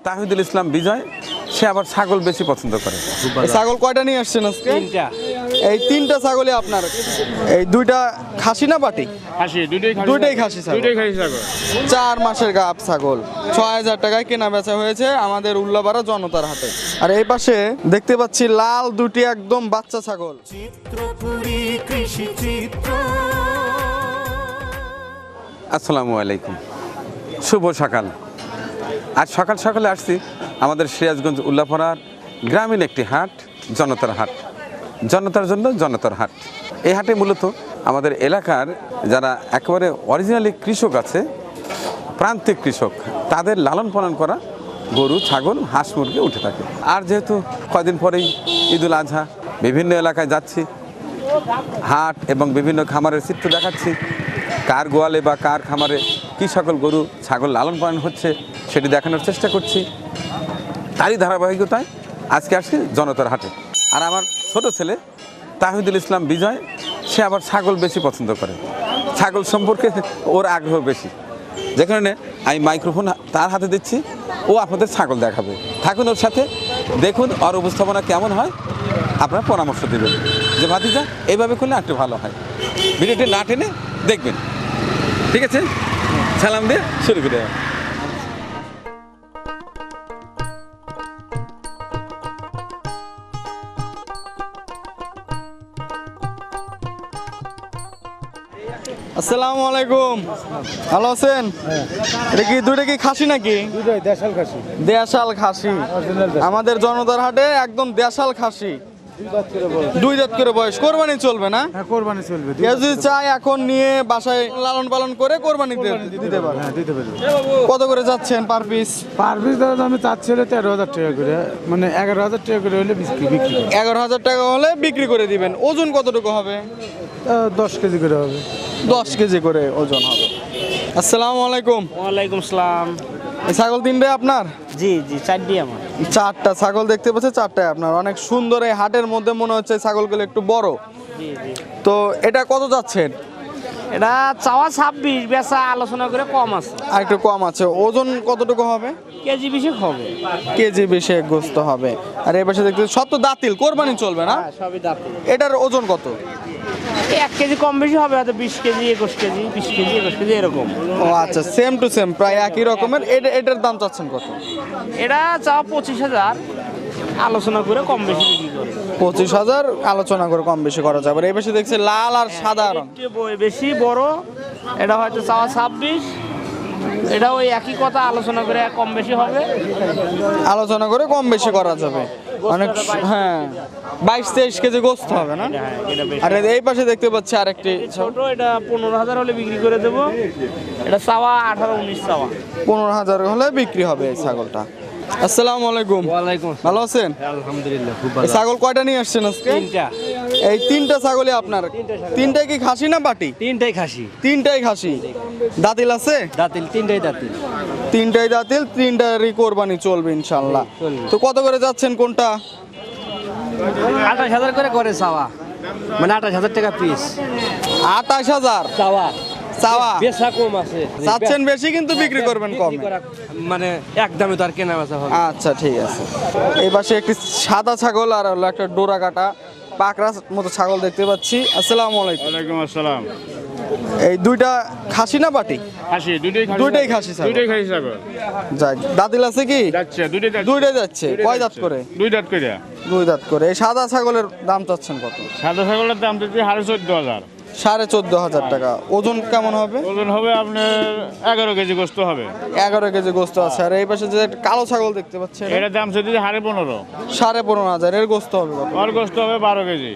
তাহিদুল ইসলাম বিজয়, সে আবার ছাগল বেশি পছন্দ করে। ছাগল কয়টা নিয়ে আসছেন আজকে? তিনটা। এই তিনটা ছাগলই আপনার? এই দুইটা খাসি না বাটি? খাসি, দুইটাই খাসি ছাগল। দুইটাই খাসি ছাগল। 4 মাসের গাব ছাগল 6000 টাকায় কেনা বেচা হয়েছে আমাদের উল্লাপাড়া জনতার হাটে। আর এই পাশে দেখতে পাচ্ছি লাল দুটি একদম বাচ্চা ছাগল। আসসালামু আলাইকুম, শুভ সকাল। আজ সকাল সকালে আসছি আমাদের সিরাজগঞ্জ উল্লাপাড়ার গ্রামীণ একটি হাট, জনতার হাট। জনতার জন্য জনতার হাট। এই হাটে মূলত আমাদের এলাকার যারা একেবারে অরিজিনালি কৃষক আছে, প্রান্তিক কৃষক, তাদের লালন পালন করা গরু, ছাগল, হাঁস, মুরগি উঠে থাকে। আর যেহেতু কয়দিন পরেই ঈদুল আজহা, বিভিন্ন এলাকায় যাচ্ছি, হাট এবং বিভিন্ন খামারের চিত্র দেখাচ্ছি। কার গোয়ালে বা কার খামারে কী সকল গরু, ছাগল লালন পালন হচ্ছে সেটি দেখানোর চেষ্টা করছি। তারই ধারাবাহিকতায় আজকে আসছি জনতার হাটে। আর আমার ছোট ছেলে তাহিদুল ইসলাম বিজয়, সে আবার ছাগল বেশি পছন্দ করে। ছাগল সম্পর্কে ওর আগ্রহ বেশি, যে কারণে আমি মাইক্রোফোন তার হাতে দিচ্ছি, ও আপনাদের ছাগল দেখাবে। থাকুন ওর সাথে, দেখুন ওর উপস্থাপনা কেমন হয়, আপনার পরামর্শ দেবেন যে ভাতিজা এইভাবে করলে একটু ভালো হয়। ভিডিওটি না টেনে দেখবেন, ঠিক আছে? সালাম দিয়ে শুরু করে। আসসালামু আলাইকুম, ভালো আছেন? এটা কি দুইটা কি খাসি নাকি? দুইটাই দেশাল খাসি। দেশাল খাসি আমাদের জনতার হাটে একদম দেশাল খাসি। 2 দাঁত করে বয়স, কোরবানি চলবে না? হ্যাঁ, কোরবানি চলবে। কেউ যদি চায় এখন নিয়ে বাসায় লালন পালন করে কোরবানি দিতে পারে। হ্যাঁ, দিতে পারবে। কত করে যাচ্ছেন পার পিস? পার পিস দাদা আমি চাচ্ছি হলে 13,000 টাকা করে, মানে 11,000 টাকা করে হলে বিক্রি করি। 11,000 টাকা হলে বিক্রি করে দিবেন। ওজন কতটুকু হবে? 10 কেজি করে হবে। 10 কেজি করে ওজন হবে। আসসালামু আলাইকুম। ওয়ালাইকুম সালাম। এই ছাগল তিনটাই আপনার? জি জি, চারটি আমার। 4টা ছাগল দেখতে পাচ্ছি, 4টাই আপনার। অনেক সুন্দর। এই হাটের মধ্যে মনে হচ্ছে ছাগলগুলো একটু বড়। জি জি। তো এটা কত যাচ্ছেন? এটা চাওয়া 26, বেচা আলোচনা করে কম আছে। আর একটু কম আছে। ওজন কতটুকু হবে? কেজি বিশেক হবে। কেজি 20 গোস্ত হবে। আর এই পাশে দেখতে সব তো দাঁতিল, কোরবানি চলবে না? হ্যাঁ, সবই দাঁতে। এটার ওজন কত? 1 কেজি কম বেশি হবে, হয়তো 20 কেজি, 21 কেজি, 20 কেজি, 21 কেজি এরকম। ও আচ্ছা, সেম টু সেম, প্রায় একই রকমের। এটার দাম চাচ্ছেন কত? এটা চাওয়া 25,000, আলোচনা করে কম বেশি বিক্রি করে। 25,000 আলোচনা করে কম বেশি করা যাবে। আর এই পাশে দেখছি লাল আর সাদা রং। একটু বেশি বড়, এটা হয়তো চাওয়া 26, এটা ওই একই কথা, আলোচনা করে কম বেশি হবে। আলোচনা করে কম বেশি করা যাবে অনেক। হ্যাঁ, 22-23 কেজি গোস্ত হবে না? হ্যাঁ, এটা বেশি। আর এই পাশে দেখতে পাচ্ছি আরেকটি ছোট, এটা 15,000 হলে বিক্রি করে দেবো। এটা চাওয়া 18-19 চাওয়া। 15,000 হলে বিক্রি হবে এই ছাগলটা। আসসালামু আলাইকুম। ওয়ালাইকুম। ভালো আছেন? আলহামদুলিল্লাহ, খুব এই ছাগল কয়টা নিয়ে আসছেন আজকে? তিনটা। এই তিনটা ছাগলই আপনার? তিনটাই কি খাসি না বাটি? তিনটাই খাসি। তিনটাই খাসি। দাঁতিল আছে? দাঁতিল, তিনটাই দাঁতিল। তিনটাই দাঁতিল, তিনটারই কোরবানি চলবে ইনশাল্লাহ। চলবে। তো কত করে যাচ্ছেন কোনটা? 28,000 করে করে চাওয়া, মানে 28,000 টাকা পিস 28,000 চাওয়া। চাওয়া। বেচা কম আছে, চাচ্ছেন বেশি কিন্তু বিক্রি করবেন কম। মানে একদমে তো আর কেনা বেচা হবে। আচ্ছা, ঠিক আছে। এই পাশে একটি সাদা ছাগল আর হলো একটা ডোরা কাটা পাকড়া মতো ছাগল দেখতে পাচ্ছি। আসসালামু আলাইকুম। ওয়ালাইকুম আসসালাম। এই দুইটা খাসি না বাটি? খাসি, দুইটাই খাসি। দুইটাই খাসি ছাগল। দুইটাই খাসি ছাগল। যাক, দাঁতিল আছে কি? যাচ্ছে, দুইটাই যাচ্ছে। দুইটাই যাচ্ছে। কয় দাঁত করে? 2 দাঁত করে। 2 দাঁত করে। এই সাদা ছাগলের দাম চাচ্ছেন কত? সাদা ছাগলের দাম দিচ্ছি 14,500। 14,500 টাকা। ওজন কেমন হবে? ওজন হবে আপনার 11 কেজি গোস্ত হবে। 11 কেজি গোস্ত আছে। আর এই পাশে যে একটা কালো ছাগল দেখতে পাচ্ছেন, এটার দাম দিচ্ছি 15,500। 15,500 এর গোস্ত হবে কত? ওর গোস্ত হবে 12 কেজি।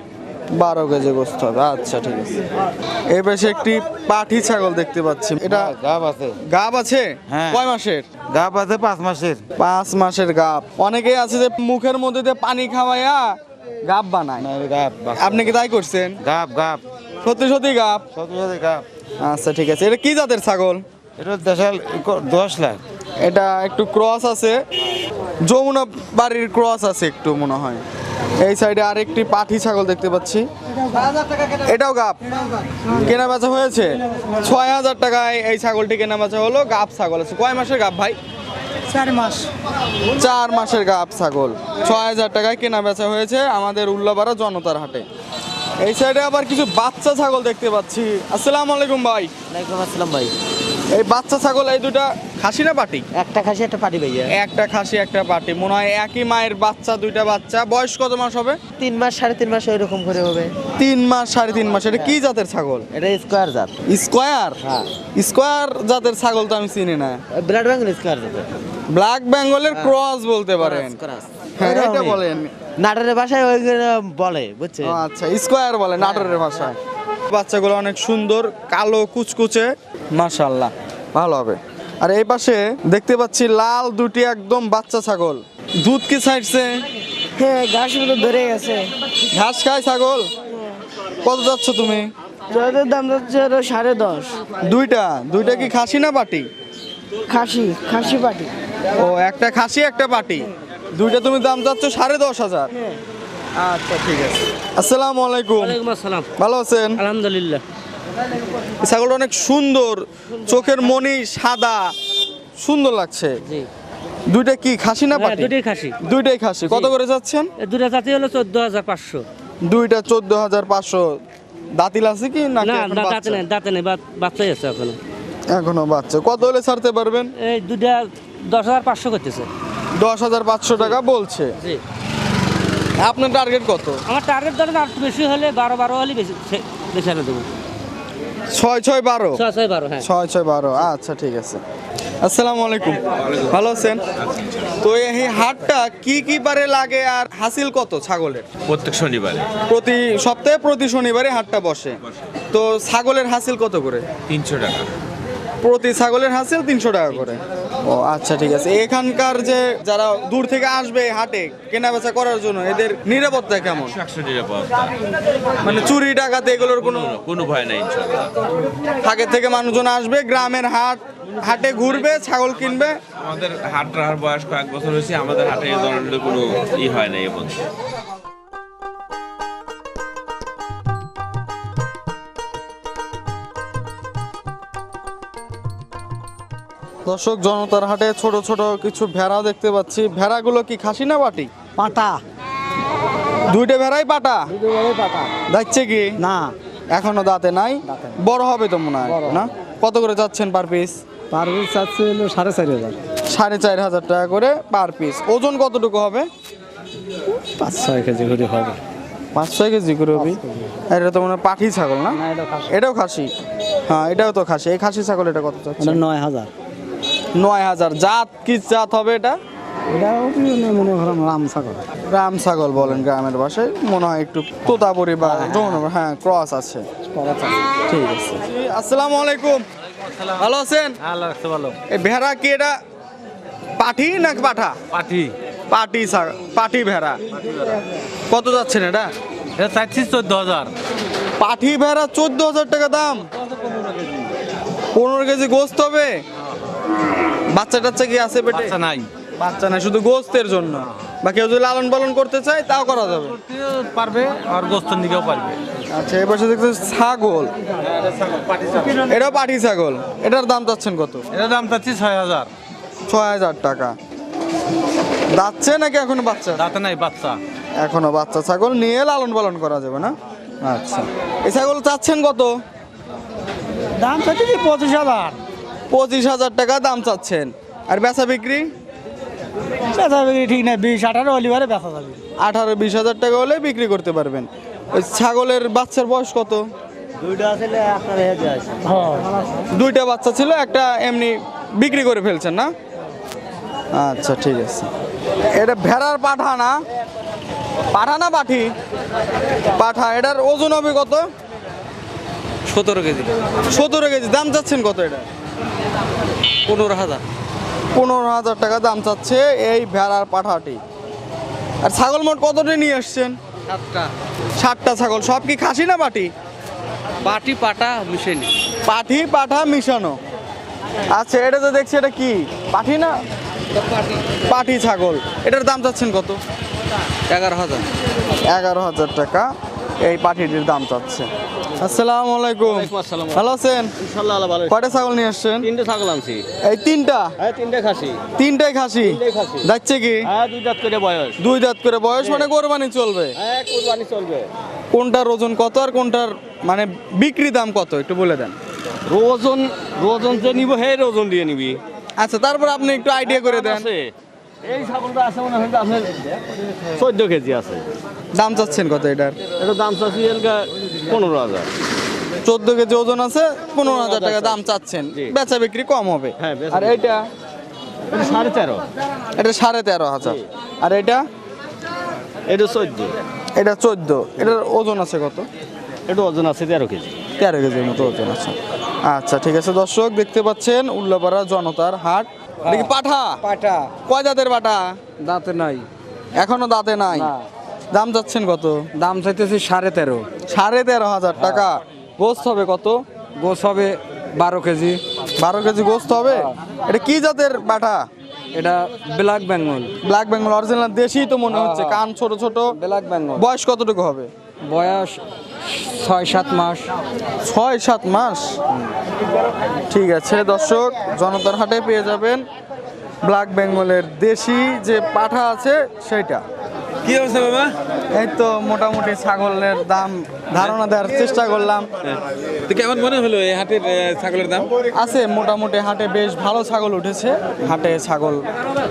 12 কেজি গোস্ত হবে। আচ্ছা, ঠিক আছে। এই পাশে একটি পাঠি ছাগল দেখতে পাচ্ছি। এটা গাব আছে, গাব আছে? হ্যাঁ। কয় মাসের? গাব আছে 5 মাসের। 5 মাসের গাব। অনেকেই আছে যে মুখের মধ্যে দিয়ে পানি খাওয়াইয়া গাব বানায়। গাব আপনি কি তাই করছেন? গাব গাব সত্যি সত্যি গাব? সত্যি সত্যি গাব। আচ্ছা, ঠিক আছে। এটা কি জাতের ছাগল? এটা দেশাল 10 লাখ। এটা একটু ক্রস আছে, যমুনা বাড়ির ক্রস আছে একটু মনে হয়। এই সাইডে আরেকটি পাঠি ছাগল দেখতে পাচ্ছি, এটাও গাব। কেনা বেচা হয়েছে 6,000 টাকায়। এই ছাগলটি কেনা বেচা হলো। গাব ছাগল আছে। কয় মাসের গাব ভাই? 4 মাস 4 মাসের গাব ছাগল 6000 টাকায় কেনা বেচা হয়েছে আমাদের উল্লাপাড়া জনতার হাটে। এই সাইডে আবার কিছু বাচ্চা ছাগল দেখতে পাচ্ছি। আসসালামু আলাইকুম ভাই। ওয়ালাইকুম আসসালাম ভাই। এই বাচ্চা ছাগল এই দুটা খাসি না পাটি? একটা খাসি একটা পাটি ভাইয়া। একটা খাসি একটা পাটি, মনে হয় একই মায়ের বাচ্চা, দুইটা বাচ্চা। বয়স কত মাস হবে? 3 মাস 3.5 মাস এরকম করে হবে। 3 মাস 3.5 মাস। এটা কি জাতের ছাগল? এটা স্কোয়ার জাত। স্কোয়ার? হ্যাঁ। স্কোয়ার জাতের ছাগল তো আমি চিনি না। ব্লাড বেঙ্গল স্কোয়ার জাত। ব্ল্যাক বেঙ্গলের ক্রস বলতে পারেন। হ্যাঁ, এটা বলেন। নাটোরের ভাষায় ওইগুলো বলে, বুঝছেন? ও আচ্ছা, স্কোয়ার বলে নাটোরের ভাষায়। বাচ্চাগুলো অনেক সুন্দর, কালো কুচকুচে, মাশাআল্লাহ, ভালো হবে। আর এই পাশে দেখতে পাচ্ছি লাল দুটি একদম বাচ্চা ছাগল। দুধ কি ছাইড়ছে? হ্যাঁ ঘাসগুলো ধরে গেছে। ঘাস খায় ছাগল? কত যাচ্ছ তুমি? জয়দের দাম যাচ্ছে 10.5। দুইটা কি খাসি না পাটি? খাসি পাটি। ও, একটা খাসি একটা পাটি, দুইটা তুমি দাম চাচ্ছ 10,500। আচ্ছা ঠিক আছে। আসসালামু আলাইকুম। ওয়ালাইকুম আসসালাম। ভালো আছেন? আলহামদুলিল্লাহ। এই ছাগলটা অনেক সুন্দর, চোখের মনি সাদা, সুন্দর লাগছে। জি। দুইটা কি খাসি না পাটি? দুটোই খাসি। দুইটাই খাসি। কত করে যাচ্ছেন? দুটো জাতি হলো 14,500। দুইটা 14,500। দাঁতিল আছে কি নাকি না এখন দাঁতে বাচ্চা? নেই, দাঁতে নেই, বাচ্চাই আছে এখনো। এখনো বাচ্চা। কত হলে ছাড়তে পারবেন? এই দুটা 10,500 করতেছে। 10,500 টাকা বলছে। জি। আপনার টার্গেট কত? আমার টার্গেট ধরেন আর একটু বেশি হলে 12 হলে বেশি বেশি আনে দেবো। 6-6-12। 6-6-12, হ্যাঁ। 6-6-12। আচ্ছা ঠিক আছে। আসসালামু আলাইকুম। ভালো আছেন? তো এই হাটটা কি কি বারে লাগে আর হাসিল কত ছাগলের? প্রত্যেক শনিবারে প্রতি সপ্তাহে প্রতি শনিবারে হাটটা বসে। তো ছাগলের হাসিল কত করে? 300 টাকা। প্রতি ছাগলের হাসিল 300 টাকা করে। ও আচ্ছা ঠিক আছে। এখানকার যে যারা দূর থেকে আসবে এই হাটে কেনা বেচা করার জন্য, এদের নিরাপত্তা কেমন? 100 নিরাপত্তা, মানে চুরি ডাকাতি এগুলোর কোনো কোনো ভয় নাই ইনশাআল্লাহ। আগে থেকে মানুষজন আসবে, গ্রামের হাটে ঘুরবে, ছাগল কিনবে। আমাদের হাট রাহার বয়স কয়েক বছর হয়েছে, আমাদের হাটে এই ধরনের কোনো হয় নাই এবং দর্শক, জনতার হাটে ছোট ছোট কিছু ভেড়া দেখতে পাচ্ছি। ভেড়াগুলো কি খাসি না পাটি? পাটা। দুইটা ভেড়াই পাটা? পাটা। যাচ্ছে কি না এখনো দাঁতে নাই? বড় হবে তো মনে হয় না? কত করে যাচ্ছেন পার পিস? পার পিস চাচ্ছে হলো 4,500। 4,500 টাকা করে পার পিস। ওজন কতটুকু হবে? 5-6 কেজি করে হবে। 5-6 কেজি করে হবে। এটা তো মনে হয় পাঠি ছাগল না? এটাও খাসি। হ্যাঁ, এটাও তো খাসি। এই খাসি ছাগল এটা কত যাচ্ছে? 9,000। 9,000। জাত কি জাত হবে এটা? এটাও মনে করেন রাম ছাগল। রাম ছাগল বলেন গ্রামের ভাষায়, মনে হয় একটু তোতাপুরি বা যমুনা, হ্যাঁ ক্রস আছে। ঠিক আছে। আসসালামু আলাইকুম। ভালো আছেন? আল্লাহ রাখতে ভালো। এই ভেড়া কি এটা পাঠি না পাঠা? পাঠি। পাঠি ভেড়া। কত যাচ্ছেন এটা? এটা চাচ্ছি 14,000। পাঠি ভেড়া 14,000 টাকা দাম। 15 কেজি গোস্ত হবে? বাচ্চা টাচ্চা কি আছে পেটে? বাচ্চা নাই। বাচ্চা নাই, শুধু গোস্তের জন্য। বা কেউ যদি লালন পালন করতে চায় তাও করা যাবে। পারবে আর গোস্তর দিকেও পারবে। আচ্ছা, এবার দেখতে ছাগল। এটাও পাঠি ছাগল। এটার দাম চাচ্ছেন কত? এটার দাম চাচ্ছি 6,000। 6,000 টাকা। দাচ্ছে নাকি এখনো বাচ্চা? দাঁতে নাই, বাচ্চা। এখনো বাচ্চা ছাগল নিয়ে লালন পালন করা যাবে না? আচ্ছা, এই ছাগল চাচ্ছেন কত? দাম চাচ্ছে 25,000। 25,000 টাকা দাম চাচ্ছেন। আর বেচা বিক্রি? বেচা বিক্রি ঠিক না, 20-18 হলিবারে বেচা যাবে। 18-20,000 টাকা হলে বিক্রি করতে পারবেন। ওই ছাগলের বাচ্চার বয়স কত? দুইটা আসলে আপনার হেজে আছে। দুইটা বাচ্চা ছিল, একটা এমনি বিক্রি করে ফেলছেন না? আচ্ছা ঠিক আছে। এটা ভেড়ার পাঠা না? পাঠা না পাঠি? পাঠা। এটার ওজন হবে কত? 17 কেজি। 17 কেজি। দাম চাচ্ছেন কত এটা? 15,000। 15,000 টাকা দাম চাচ্ছে এই ভেড়ার পাঠাটি। আর ছাগল মোট কতটা নিয়ে আসছেন? 7টা ছাগল। সব কি খাসি না পাটি? পাটি পাটা মিশেনি। পাঠি পাঠা মিশানো। আচ্ছা, এটা তো দেখছি এটা কি পাঠি না? পাঠি ছাগল। এটার দাম চাচ্ছেন কত? 11,000। 11,000 টাকা এই পাঠিটির দাম চাচ্ছে। আসসালামু আলাইকুম। ভালো আছেন? ইনশাআল্লাহ আল্লাহ ভালো। কয়টা ছাগল নিয়ে আসছেন? 3টে ছাগল আনছি। এই তিনটা? হ্যাঁ 3টে খাসি। তিনটাই খাসি? খাসি। যাচ্ছে কি? হ্যাঁ 2 দাঁত করে বয়স। 2 দাঁত করে বয়স, মানে কোরবানি চলবে? হ্যাঁ কুরবানি চলবে। কোনটার ওজন কত আর কোনটার মানে বিক্রি দাম কত একটু বলে দেন। ওজন যে নিব হে ওজন দিয়ে নিবি। আচ্ছা, তারপর আপনি একটু আইডিয়া করে দেন। এই ছাগলটা আছে মনে হয় আপনার 14 কেজি আছে। দাম চাচ্ছেন কত এটার? এটা দাম চাচ্ছি 15,000। 14 কেজি ওজন আছে, 15,000 টাকা দাম চাচ্ছেন। জি। বেচা বিক্রি কম হবে। হ্যাঁ, বেচা আর এইটা? এটা 13.5। এটা 13,500। আর এটা? এটা 14। এটা 14। এটার ওজন আছে কত? এটা ওজন আছে 13 কেজি। 13 কেজির মতো ওজন আছে। আচ্ছা ঠিক আছে দর্শক, দেখতে পাচ্ছেন উল্লাপাড়া জনতার হাট। দেখি পাঠা। পাঠা কয় জাতের পাঠা? দাঁতে নাই, এখনো দাঁতে নাই। দাম যাচ্ছেন কত? দাম চাইতেছি 13.5। 13,500 টাকা। গোস্ত হবে কত? গোস হবে 12 কেজি। 12 কেজি গোস্ত হবে। এটা কি জাতের পাঠা? এটা black Bengal. Black Bengal original দেশি তো মনে হচ্ছে, কান ছোট ছোট। ব্ল্যাক বেঙ্গল বয়স কতটুকু হবে? বয়স 6-7 মাস। 6-7 মাস। ঠিক আছে দর্শক, জনতার হাটে পেয়ে যাবেন ব্ল্যাক বেঙ্গলের দেশি যে পাঠা আছে সেইটা। কি অবস্থা বাবা? এই তো মোটামুটি ছাগলের দাম ধারণা দেওয়ার চেষ্টা করলাম। তো কেমন মনে হলো এই হাটের ছাগলের দাম? আছে মোটামুটি, হাটে বেশ ভালো ছাগল উঠেছে। হাটে ছাগল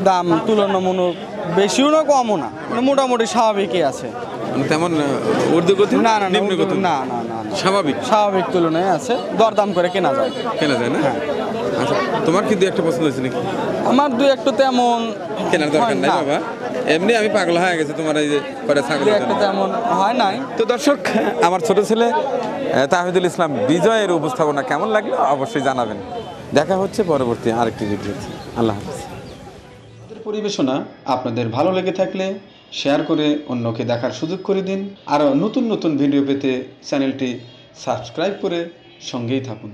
দাম তুলনামূলক বেশিও না কমও না, মানে মোটামুটি স্বাভাবিকই আছে। মানে তেমন ঊর্ধ্বগতি না না না, নিম্নগতি না না না না, স্বাভাবিক স্বাভাবিক তুলনায় আছে, দরদাম করে কেনা যায়। কেনা যায় না? আচ্ছা, তোমার কি দু একটা পছন্দ হয়েছে নাকি? আমার দুই একটু তেমন কেনার দরকার হয় নাই না। বাবা, এমনি আমি পাগল হয়ে গেছে তোমার এই যে কয়টা ছাগল। দুই একটা তেমন হয় নাই। তো দর্শক, আমার ছোট ছেলে তাহিদুল ইসলাম বিজয়ের উপস্থাপনা কেমন লাগলো অবশ্যই জানাবেন। দেখা হচ্ছে পরবর্তী আরেকটি ভিডিওতে। আল্লাহ হাফেজ। পরিবেশনা আপনাদের ভালো লেগে থাকলে শেয়ার করে অন্যকে দেখার সুযোগ করে দিন। আরও নতুন নতুন ভিডিও পেতে চ্যানেলটি সাবস্ক্রাইব করে সঙ্গেই থাকুন।